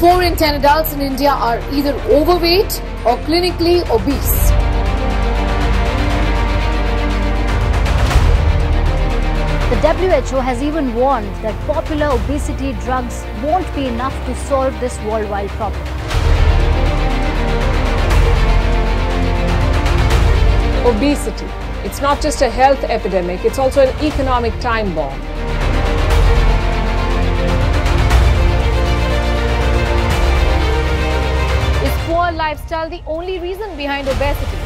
4 in 10 adults in India are either overweight or clinically obese. The WHO has even warned that popular obesity drugs won't be enough to solve this worldwide problem. Obesity. It's not just a health epidemic, it's also an economic time bomb. Is poor lifestyle the only reason behind obesity?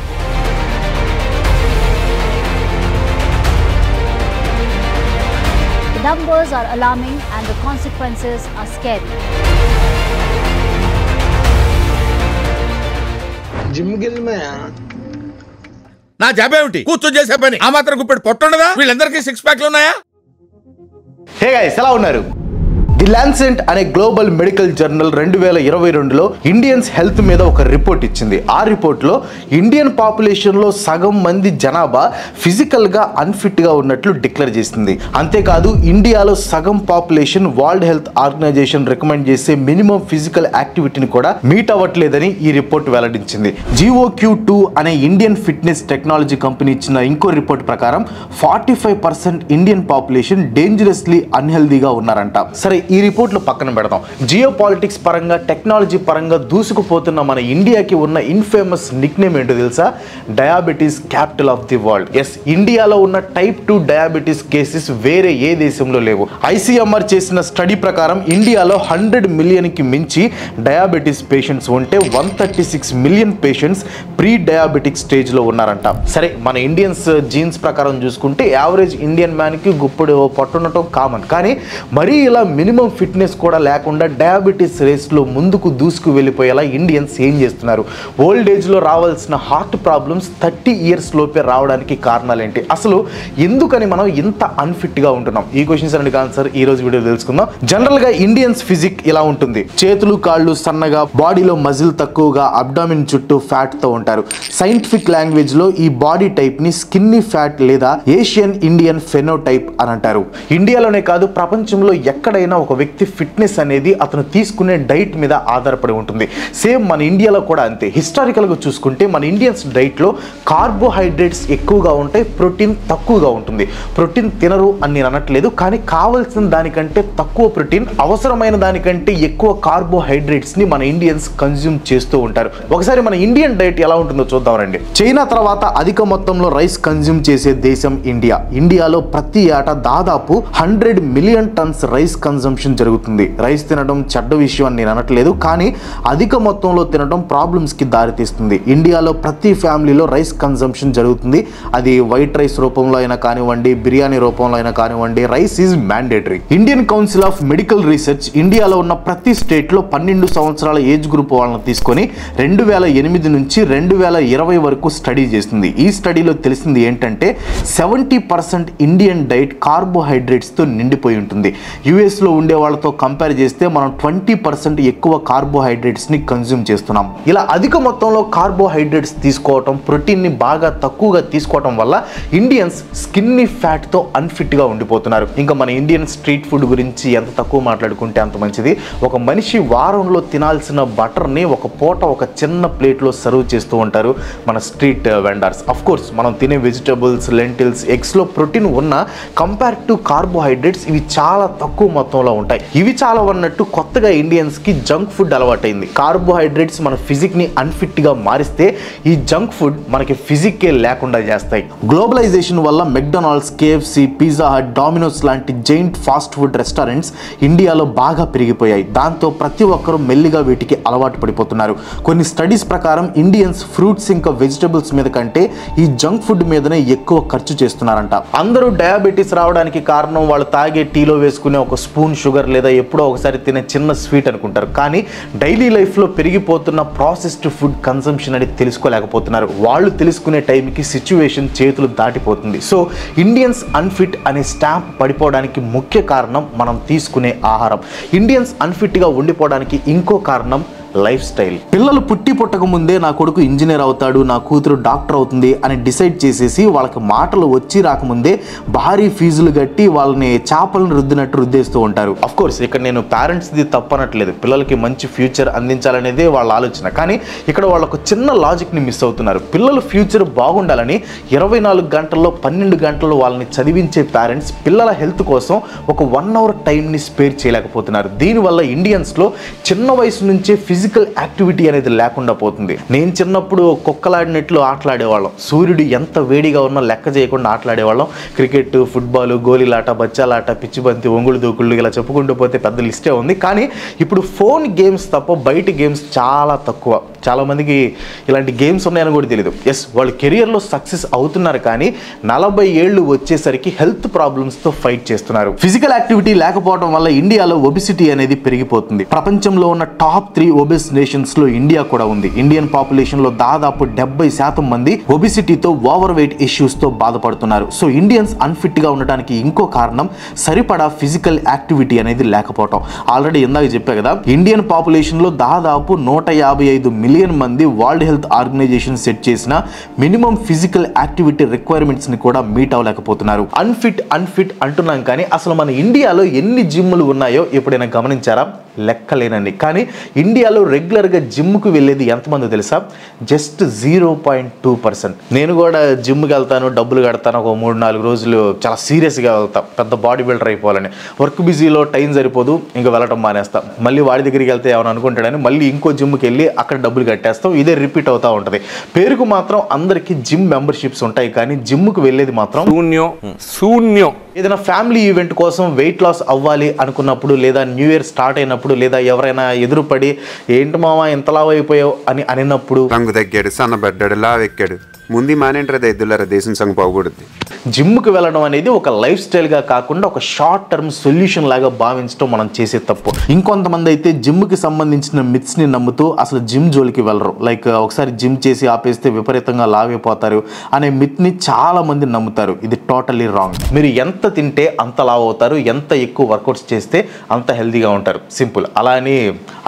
The numbers are alarming and the consequences are scary. నా job ఏమిటి? కూర్చొని చేసే పని. ఆ మాత్రం గుప్పెడు పొట్టుండదా? వీళ్ళందరికీ 6 ప్యాక్లు ఉన్నాయా? హే గైస్, ఎలా ఉన్నారు? ది లాన్సెట్ అనే గ్లోబల్ మెడికల్ జర్నల్ 2022లో ఇండియన్స్ హెల్త్ మీద ఒక రిపోర్ట్ ఇచ్చింది. ఆ రిపోర్ట్లో ఇండియన్ పాపులేషన్లో సగం మంది జనాభా ఫిజికల్గా అన్ఫిట్గా ఉన్నట్లు డిక్లేర్ చేసింది. అంతేకాదు ఇండియాలో సగం population World Health Organization recommend చేసే మినిమం ఫిజికల్ యాక్టివిటీని కూడా మీట్ అవ్వట్లేదని ఈ రిపోర్ట్ వెల్లడించింది. GOQ2 అనే ఇండియన్ ఫిట్నెస్ టెక్నాలజీ కంపెనీ ఇచ్చిన ఇంకో రిపోర్ట్ ప్రకారం 45% ఇండియన్ పాపులేషన్ డేంజరస్లీ అన్హెల్దీగా ఉన్నారంట. సరే, ఈ రిపోర్ట్లు పక్కన పెడదాం. జియో పాలిటిక్స్ పరంగా, టెక్నాలజీ పరంగా దూసుకుపోతున్న మన ఇండియాకి ఉన్న ఇన్ఫేమస్ నిక్ నేమ్ ఏంటో తెలుసా? Diabetes capital of the world. Yes, ఇండియాలో ఉన్న టైప్ 2 డయాబెటీస్ కేసెస్ వేరే ఏ దేశంలో లేవు. ICMR చేసిన స్టడీ ప్రకారం ఇండియాలో 100 మిలియన్కి మించి డయాబెటీస్ పేషెంట్స్ ఉంటే 136 మిలియన్ పేషెంట్స్ ప్రీ డయాబెటిక్ స్టేజ్లో ఉన్నారంట. సరే, మన ఇండియన్స్ జీన్స్ ప్రకారం చూసుకుంటే యావరేజ్ ఇండియన్ మ్యాన్కి గుప్పుడు పట్టుండటం కామన్. కానీ మరీ ఇలా మినిమం ఫిట్నెస్ కూడా లేకుండా డయాబెటీస్ రేస్లో ముందుకు దూసుకు వెళ్ళిపోయేలా ఇండియన్స్ ఏం చేస్తున్నారు? ఓల్డ్ ఏజ్లో రావాల్సిన హార్ట్ ప్రాబ్లమ్స్ 30 ఇయర్స్ లోపే రావడానికి కారణాలు ఏంటి? అసలు ఎందుకని మనం ఇంత అన్ఫిట్గా ఉంటున్నాం? ఈ క్వశ్చన్స్ అన్నిటికీ ఆన్సర్ ఈ రోజు వీడియో తెలుసుకుందాం. జనరల్గా ఇండియన్స్ ఫిజిక్ ఇలా ఉంటుంది. చేతులు కాళ్ళు సన్నగా, బాడీలో మజిల్ తక్కువగా, అబ్డామిన్ చుట్టూ ఫ్యాట్తో ఉంటారు. సైంటిఫిక్ లాంగ్వేజ్లో ఈ బాడీ టైప్ని స్కిన్నీ ఫ్యాట్ లేదా ఏషియన్ ఇండియన్ ఫెనోటైప్ అని అంటారు. ఇండియాలోనే కాదు, ప్రపంచంలో ఎక్కడైనా ఒక వ్యక్తి ఫిట్నెస్ అనేది అతను తీసుకునే డైట్ మీద ఆధారపడి ఉంటుంది. సేమ్ మన ఇండియాలో కూడా అంతే. హిస్టారికల్గా చూసుకుంటే మన ఇండియన్స్ డైట్లో కార్బోహైడ్రేట్స్ ఎక్కువగా ఉంటాయి, ప్రోటీన్ తక్కువగా ఉంటుంది. ప్రోటీన్ తినరు అని నేను అనట్లేదు, కానీ కావాల్సిన దానికంటే తక్కువ ప్రోటీన్, అవసరమైన దానికంటే ఎక్కువ కార్బోహైడ్రేట్స్ని మన ఇండియన్స్ కన్జ్యూమ్ చేస్తూ ఉంటారు. ఒకసారి మన ఇండియన్ డైట్ ఎలా ఉంటుందో చూద్దాం రండి. చైనా తర్వాత అధిక మొత్తంలో రైస్ కన్జ్యూమ్ చేసే దేశం ఇండియా. ఇండియాలో ప్రతి ఏటా దాదాపు 100 మిలియన్ టన్స్ రైస్ కన్జంప్షన్ జరుగుతుంది. రైస్ తినడం చెడ్డ విషయం అని నేను అనట్లేదు, కానీ అధిక మొత్తంలో తినడం ప్రాబ్లమ్స్కి దారితీస్తుంది. ఇండియాలో ప్రతి ఫ్యామిలీలో రైస్ కన్జంప్షన్ జరుగుతుంది. అది వైట్ రైస్ రూపంలో అయినా కానివ్వండి, బిర్యానీ రూపంలో అయినా కానివ్వండి, rice is mandatory. Indian council of medical research ఇండియాలో ఉన్న ప్రతి స్టేట్లో 12 సంవత్సరాల ఏజ్ గ్రూప్ వాళ్ళని తీసుకొని 2008 నుంచి 2020 వరకు స్టడీ చేస్తుంది. ఈ స్టడీలో తెలిసింది ఏంటంటే 70% ఇండియన్ డైట్ కార్బోహైడ్రేట్స్తో నిండిపోయి ఉంటుంది. యుఎస్లో ఉండే వాళ్ళతో కంపేర్ చేస్తే మనం 20% ఎక్కువ కార్బోహైడ్రేట్స్ని కన్జ్యూమ్ చేస్తున్నాం. ఇలా అధిక మొత్తంలో కార్బోహైడ్రేట్స్ తీసుకోవటం, ప్రోటీన్ని బాగా తక్కువగా తీసుకోవటం వల్ల ఇండియన్స్ స్కిన్నీ ఫ్యాట్తో అన్ఫిట్గా ఉండిపోతున్నారు. ఇంకా మన ఇండియన్ స్ట్రీట్ ఫుడ్ గురించి ఎంత తక్కువ మాట్లాడుకుంటే అంత మంచిది. ఒక మనిషి వారంలో తినాల్సిన బటర్ని ఒక పూట ఒక చిన్న ప్లేట్లో సర్వ్ చేస్తూ ఉంటారు మన స్ట్రీట్ వెండర్స్. అఫ్ కోర్స్ మనం తినే వెజిటబుల్స్, లెంటిల్స్, ఎగ్స్లో ప్రోటీన్ ఉన్న కంపేర్ టు కార్బోహైడ్రేట్స్ ఇవి చాలా తక్కువ మొత్తంలో ఉంటాయి. ఇవి చాలా అన్నట్టు కొత్తగా ఇండియన్స్కి జంక్ ఫుడ్ అలవాటైంది. కార్బోహైడ్రేట్స్ మన ఫిజిక్ని అన్ఫిట్గా మారిస్తే ఈ జంక్ ఫుడ్ మనకి ఫిజిక్కే లేకుండా చేస్తాయి. గ్లోబలైజేషన్ వల్ల McDonald's, KFC, Pizza Hut, Domino's లాంటి జైంట్ ఫాస్ట్ ఫుడ్ రెస్టారెంట్స్ ఇండియాలో బాగా పెరిగిపోయాయి. దాంతో ప్రతి ఒక్కరూ మెల్లిగా వీటికి అలవాటు పడిపోతున్నారు. కొన్ని స్టడీస్ ప్రకారం ఇండియన్స్ ఫ్రూట్స్ ఇంకా వెజిటబుల్స్ మీద కంటే ఈ జంక్ ఫుడ్ మీదనే ఎక్కువ ఖర్చు చేస్తున్నారంట. అందరూ డయాబెటీస్ రావడానికి కారణం వాళ్ళు తాగే టీలో వేసుకునే ఒక స్పూన్ షుగర్ లేదా ఎప్పుడో ఒకసారి తినే చిన్న స్వీట్ అనుకుంటారు. కానీ డైలీ లైఫ్లో పెరిగిపోతున్న ప్రాసెస్డ్ ఫుడ్ కన్సంప్షన్ అనేది తెలుసుకోలేకపోతున్నారు. వాళ్ళు తెలుసుకునే టైంకి సిచ్యువేషన్ చేతులు దాటిపోతుంది. సో ఇండియన్స్ అన్ఫిట్ అనే స్టాంప్ పడిపోవడానికి ముఖ్య కారణం మనం తీసుకునే ఆహారం. ఇండియన్స్ అన్ఫిట్గా ఉండిపోవడానికి ఇంకో కారణం లైఫ్ స్టైల్. పిల్లలు పుట్టక ముందే నా కొడుకు ఇంజనీర్ అవుతాడు, నా కూతురు డాక్టర్ అవుతుంది అని డిసైడ్ చేసేసి వాళ్ళకి మాటలు వచ్చి రాకముందే భారీ ఫీజులు కట్టి వాళ్ళని చేపలను రుద్దినట్టు రుద్దేస్తూ ఉంటారు. అఫ్ కోర్స్ ఇక్కడ నేను పేరెంట్స్ది తప్పనట్లేదు, పిల్లలకి మంచి ఫ్యూచర్ అందించాలనేదే వాళ్ళ ఆలోచన. కానీ ఇక్కడ వాళ్ళకు చిన్న లాజిక్ని మిస్ అవుతున్నారు. పిల్లల ఫ్యూచర్ బాగుండాలని 24 గంటల్లో 12 గంటల్లో వాళ్ళని చదివించే పేరెంట్స్ పిల్లల హెల్త్ కోసం ఒక 1 అవర్ టైంని స్పేర్ చేయలేకపోతున్నారు. దీనివల్ల ఇండియన్స్లో చిన్న వయసు నుంచే ఫిజికల్ యాక్టివిటీ అనేది లేకుండా పోతుంది. నేను చిన్నప్పుడు కుక్కలాడినట్లు ఆటలాడేవాళ్ళం, సూర్యుడు ఎంత వేడిగా ఉన్నా లెక్క చేయకుండా ఆటలాడేవాళ్ళం. క్రికెట్, ఫుట్బాల్, గోలీలాట, బచ్చాలాట, పిచ్చిబంతి, ఒంగుడు దూకుళ్ళు ఇలా చెప్పుకుంటూ పోతే పెద్ద లిస్టే ఉంది. కానీ ఇప్పుడు ఫోన్ గేమ్స్ తప్ప బయట గేమ్స్ చాలా తక్కువ. చాలామందికి ఇలాంటి గేమ్స్ ఉన్నాయని కూడా తెలియదు. ఎస్, వాళ్ళు కెరియర్లో సక్సెస్ అవుతున్నారు, కానీ 40 ఏళ్ళు వచ్చేసరికి హెల్త్ ప్రాబ్లమ్స్తో ఫైట్ చేస్తున్నారు. ఫిజికల్ యాక్టివిటీ లేకపోవడం వల్ల ఇండియాలో ఒబిసిటీ అనేది పెరిగిపోతుంది. ప్రపంచంలో ఉన్న టాప్ 3 ఒబెస్ నేషన్స్ లో ఇండియా కూడా ఉంది. ఇండియన్ పాపులేషన్ లో దాదాపు 70% మంది ఒబిసిటీతో, ఓవర్ వెయిట్ ఇష్యూస్ తో బాధపడుతున్నారు. సో ఇండియన్స్ అన్ఫిట్ గా ఉండడానికి ఇంకో కారణం సరిపడా ఫిజికల్ యాక్టివిటీ అనేది లేకపోవడం. ఆల్రెడీ ఇందాక చెప్పా కదా, ఇండియన్ పాపులేషన్ లో దాదాపు 155 మిలియన్ మంది వరల్డ్ హెల్త్ ఆర్గనైజేషన్ సెట్ చేసిన మినిమం ఫిజికల్ యాక్టివిటీ రిక్వైర్మెంట్స్ ని కూడా మీట్ అవ్వలేకపోతున్నారు. అన్ఫిట్ అంటున్నాం, కానీ అసలు మన ఇండియాలో ఎన్ని జిమ్లు ఉన్నాయో ఎప్పుడైనా గమనించారా? లెక్కలేనండి. కానీ ఇండియాలో రెగ్యులర్గా జిమ్కు వెళ్ళేది ఎంతమంది తెలుసా? జస్ట్ 0.2%. నేను కూడా జిమ్కి వెళ్తాను, డబ్బులు కడతాను, ఒక 3-4 రోజులు చాలా సీరియస్గా వెళ్తాను, పెద్ద బాడీ బిల్డర్ అయిపోవాలని. వర్క్ బిజీలో టైం సరిపోదు, ఇంకా వెళ్ళటం మానేస్తాం. మళ్ళీ వాడి దగ్గరికి వెళ్తే ఏమైనా అనుకుంటాడని మళ్ళీ ఇంకో జిమ్కి వెళ్ళి అక్కడ డబ్బులు కట్టేస్తాం. ఇదే రిపీట్ అవుతూ ఉంటుంది. పేరుకు మాత్రం అందరికీ జిమ్ మెంబర్షిప్స్ ఉంటాయి, కానీ జిమ్కి వెళ్ళేది మాత్రం శూన్యం. ఏదైనా ఫ్యామిలీ ఈవెంట్ కోసం వెయిట్ లాస్ అవ్వాలి అనుకున్నప్పుడు, లేదా న్యూ ఇయర్ స్టార్ట్ అయినప్పుడు, లేదా ఎవరైనా ఎదురుపడి ఏంటి మామ ఇంతలా అయిపోయావు అని అనినప్పుడు, రంగు తగ్గాడు, సన్నబడ్డాడు, లావెక్కాడు, ముందు మానేంటది ఎద్దులారా దేశం సంగ పోకూడదు. జిమ్కి వెళ్ళడం అనేది ఒక లైఫ్ స్టైల్గా కాకుండా ఒక షార్ట్ టర్మ్ సొల్యూషన్ లాగా భావించడం మనం చేసే తప్పు. ఇంకొంతమంది అయితే జిమ్కి సంబంధించిన మిత్స్ని నమ్ముతూ అసలు జిమ్ జోలికి వెళ్ళరు. లైక్ ఒకసారి జిమ్ చేసి ఆపేస్తే విపరీతంగా లావైపోతారు అనే మిత్ని చాలా మంది నమ్ముతారు. ఇది టోటలీ రాంగ్. మీరు ఎంత తింటే అంత లావ్ అవుతారు, ఎంత ఎక్కువ వర్కౌట్స్ చేస్తే అంత హెల్తీగా ఉంటారు. సింపుల్. అలా అని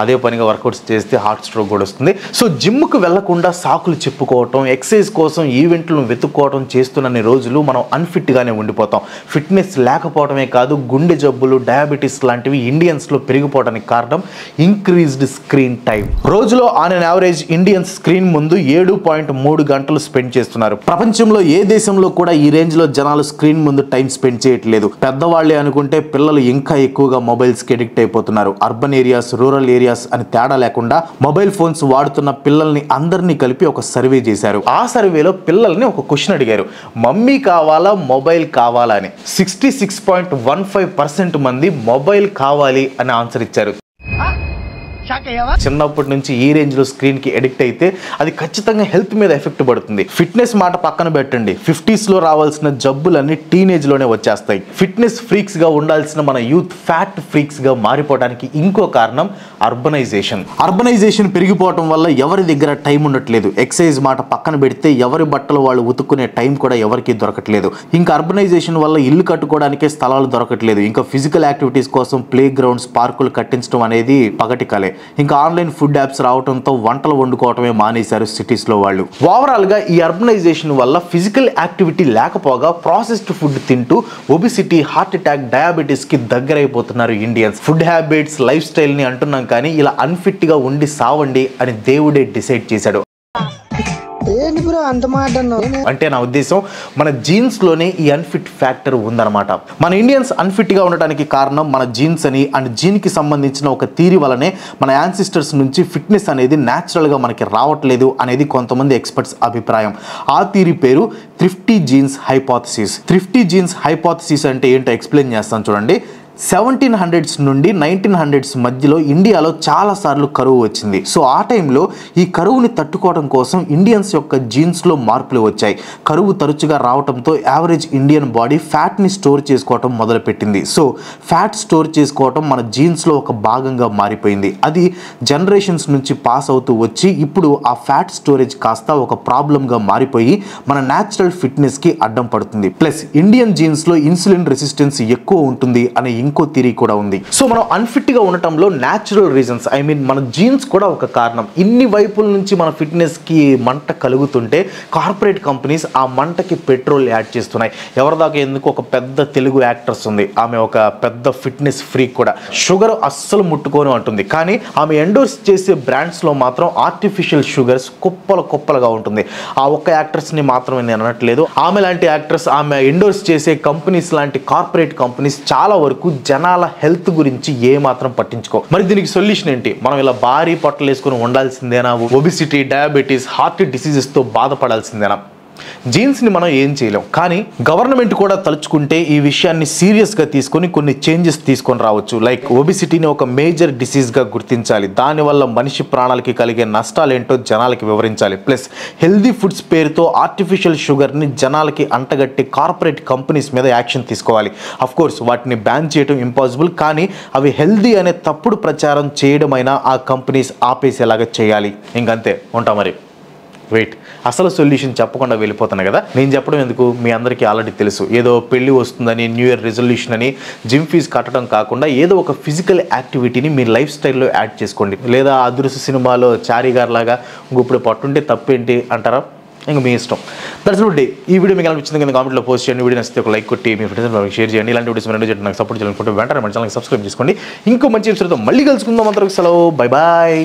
అదే పనిగా వర్కౌట్స్ చేస్తే హార్ట్ స్ట్రోక్ కూడా వస్తుంది. సో జిమ్కి వెళ్లకుండా సాకులు చెప్పుకోవటం, ఎక్సర్సైజ్ కోసం ఈవెంట్లను వెతుక్కోవడం చేస్తున్న రోజులు మనం అన్ఫిట్గానే ఉండిపోతాం. ఫిట్నెస్ లేకపోవడమే కాదు, గుండె జబ్బులు, డయాబెటీస్ లాంటివి ఇండియన్స్లో పెరిగిపోవడానికి కారణం ఇంక్రీజ్డ్ స్క్రీన్ టైం. రోజులో on an average Indians screen ముందు 7.3 గంటలు స్పెండ్ చేస్తున్నారు. ప్రపంచంలో ఏ దేశంలో కూడా ఈ రేంజ్ లో జనాలు స్క్రీన్ ముందు టైం స్పెండ్ చేయట్లేదు. పెద్దవాళ్ళే అనుకుంటే పిల్లలు ఇంకా ఎక్కువగా మొబైల్స్కి అడిక్ట్ అయిపోతున్నారు. అర్బన్ ఏరియాస్, రూరల్ ఏరియాస్ అని తేడా లేకుండా మొబైల్ ఫోన్స్ వాడుతున్న పిల్లల్ని అందరినీ కలిపి ఒక సర్వే చేశారు. ఆ సర్వేలో పిల్లల్ని ఒక క్వశ్చన్ అడిగారు, మమ్మీ కావాలా మొబైల్ కావాలా అని. 66.15% మంది మొబైల్ కావాలి అని ఆన్సర్ ఇచ్చారు. చిన్నప్పటి నుంచి ఈ రేంజ్ లో స్క్రీన్ కి అడిక్ట్ అయితే అది ఖచ్చితంగా హెల్త్ మీద ఎఫెక్ట్ పడుతుంది. ఫిట్నెస్ మాట పక్కన పెట్టండి, 50s లో రావాల్సిన జబ్బులన్నీ టీనేజ్ లోనే వచ్చేస్తాయి. ఫిట్నెస్ ఫ్రీక్స్ గా ఉండాల్సిన మన యూత్ ఫ్యాట్ ఫ్రీక్స్ గా మారిపోవడానికి ఇంకో కారణం అర్బనైజేషన్ పెరిగిపోవడం వల్ల ఎవరి దగ్గర టైం ఉండట్లేదు. ఎక్సర్సైజ్ మాట పక్కన పెడితే ఎవరి బట్టలు వాళ్ళు ఉతుక్కునే టైం కూడా ఎవరికి దొరకట్లేదు. ఇంకా అర్బనైజేషన్ వల్ల ఇల్లు కట్టుకోవడానికే స్థలాలు దొరకట్లేదు. ఇంకా ఫిజికల్ యాక్టివిటీస్ కోసం ప్లే గ్రౌండ్స్, పార్కులు కట్టించడం అనేది పగటి కలే. ఇంకా ఆన్లైన్ ఫుడ్ యాప్స్ రావడంతో వంటలు వండుకోవటమే మానేశారు సిటీస్ లో వాళ్ళు. ఓవరాల్ గా ఈ అర్బనైజేషన్ వల్ల ఫిజికల్ యాక్టివిటీ లేకపోగా ప్రాసెస్డ్ ఫుడ్ తింటూ ఒబిసిటీ, హార్ట్ అటాక్, డయాబెటీస్ కి దగ్గరైపోతున్నారు Indians. Food habits, life style ని అంటున్నాం, కానీ ఇలా అన్ఫిట్ గా ఉండి సావండి అని దేవుడే డిసైడ్ చేశాడు. అంటే నా ఉద్దేశం మన జీన్స్ లోనే ఈ అన్ఫిట్ ఫ్యాక్టర్ ఉందన్నమాట. మన ఇండియన్స్ అన్ఫిట్ గా ఉండడానికి కారణం మన జీన్స్ అని, అండ్ జీన్ కి సంబంధించిన ఒక థియరీ వల్లనే మన యాన్సిస్టర్స్ నుంచి ఫిట్నెస్ అనేది న్యాచురల్ గా మనకి రావట్లేదు అనేది కొంతమంది ఎక్స్పర్ట్స్ అభిప్రాయం. ఆ థియరీ పేరు థ్రిఫ్టీ జీన్స్ హైపోథసిస్. థ్రిఫ్టీ జీన్స్ హైపోథసిస్ అంటే ఏంటో ఎక్స్ప్లెయిన్ చేస్తాను చూడండి. 1700s నుండి 1900s మధ్యలో ఇండియాలో చాలా సార్లు కరువు వచ్చింది. సో ఆ టైంలో ఈ కరువుని తట్టుకోవడం కోసం ఇండియన్స్ యొక్క జీన్స్లో మార్పులు వచ్చాయి. కరువు తరచుగా రావడంతో యావరేజ్ ఇండియన్ బాడీ ఫ్యాట్ని స్టోర్ చేసుకోవటం మొదలుపెట్టింది. సో ఫ్యాట్ స్టోర్ చేసుకోవటం మన జీన్స్లో ఒక భాగంగా మారిపోయింది. అది జనరేషన్స్ నుంచి పాస్ అవుతూ వచ్చి ఇప్పుడు ఆ ఫ్యాట్ స్టోరేజ్ కాస్త ఒక ప్రాబ్లంగా మారిపోయి మన న్యాచురల్ ఫిట్నెస్కి అడ్డం పడుతుంది. ప్లస్ ఇండియన్ జీన్స్లో ఇన్సులిన్ రెసిస్టెన్స్ ఎక్కువ ఉంటుంది అనే ఇంకో థియరీ కూడా ఉంది. సో మనం అన్ఫిట్గా ఉండటంలో న్యాచురల్ రీజన్స్, ఐ మీన్ మన జీన్స్ కూడా ఒక కారణం. ఇన్ని వైపుల నుంచి మన ఫిట్నెస్కి మంట కలుగుతుంటే కార్పొరేట్ కంపెనీస్ ఆ మంటకి పెట్రోల్ యాడ్ చేస్తున్నాయి. ఎవరిదాకా ఎందుకు ఒక పెద్ద తెలుగు యాక్ట్రెస్ ఉంది, ఆమె ఒక పెద్ద ఫిట్నెస్ ఫ్రీక్ కూడా, షుగర్ అస్సలు ముట్టుకోను అంటుంది. కానీ ఆమె ఎండోర్స్ చేసే బ్రాండ్స్లో మాత్రం ఆర్టిఫిషియల్ షుగర్స్ కుప్పలుగా ఉంటుంది. ఆ ఒక్క యాక్ట్రెస్ని మాత్రమే నేను అనట్లేదు, ఆమె లాంటి యాక్ట్రెస్, ఆమె ఎండోర్స్ చేసే కంపెనీస్ లాంటి కార్పొరేట్ కంపెనీస్ చాలా వరకు జనాల హెల్త్ గురించి ఏ మాత్రం పట్టించుకో. మరి దీనికి సొల్యూషన్ ఏంటి? మనం ఇలా భారీ పొట్టలు వేసుకుని ఉండాల్సిందేనా? ఒబిసిటీ, డయాబెటీస్, హార్ట్ డిసీజెస్తో బాధపడాల్సిందేనా? జీన్స్ని మనం ఏం చేయలేం. కానీ గవర్నమెంట్ కూడా తలుచుకుంటే ఈ విషయాన్ని సీరియస్గా తీసుకొని కొన్ని చేంజెస్ తీసుకొని రావచ్చు. లైక్ ఒబిసిటీని ఒక మేజర్ డిసీజ్గా గుర్తించాలి, దానివల్ల మనిషి ప్రాణాలకి కలిగే నష్టాలు ఏంటో జనాలకి వివరించాలి. ప్లస్ హెల్దీ ఫుడ్స్ పేరుతో ఆర్టిఫిషియల్ షుగర్ని జనాలకి అంటగట్టి కార్పొరేట్ కంపెనీస్ మీద యాక్షన్ తీసుకోవాలి. అఫ్ కోర్స్ వాటిని బ్యాన్ చేయడం ఇంపాసిబుల్, కానీ అవి హెల్దీ అనే తప్పుడు ప్రచారం చేయడమైనా ఆ కంపెనీస్ ఆపేసేలాగా చేయాలి. ఇంకంతే. ఉంటా మరి. వెయిట్, అసలు సొల్యూషన్ చెప్పకుండా వెళ్ళిపోతున్నాను కదా. నేను చెప్పడం ఎందుకు, మీ అందరికీ ఆల్రెడీ తెలుసు. ఏదో పెళ్లి వస్తుందని, న్యూ ఇయర్ రెజల్యూషన్ అని జిమ్ ఫీజు కట్టడం కాకుండా ఏదో ఒక ఫిజికల్ యాక్టివిటీని మీ లైఫ్ స్టైల్లో యాడ్ చేసుకోండి. లేదా అదృశ్య సినిమాలో చారీ గారు లాగా ఇప్పుడు పట్టుంటే తప్పేంటి అంటారా? ఇంకా మీ ఇష్టం. That's good day. ఈ వీడియో మీకు అనిపించింది కింద కామెంట్లో పోస్ట్ చేయండి. వీడియో నచ్చితే ఒక లైక్ కొట్టి మీ ఫ్రెండ్స్ షేర్ చేయండి. ఇలాంటి వీడియోస్ రెండు చేయండి. నాకు సపోర్ట్ చేయాలనుకుంటే వెంటనే మన ఛానల్కి సబ్స్క్రైబ్ చేసుకోండి. ఇంకో మంచి ఎపిసోడ్తో మళ్ళీ కలుసుకుందాం. అందరికి సెలవు. Bye bye.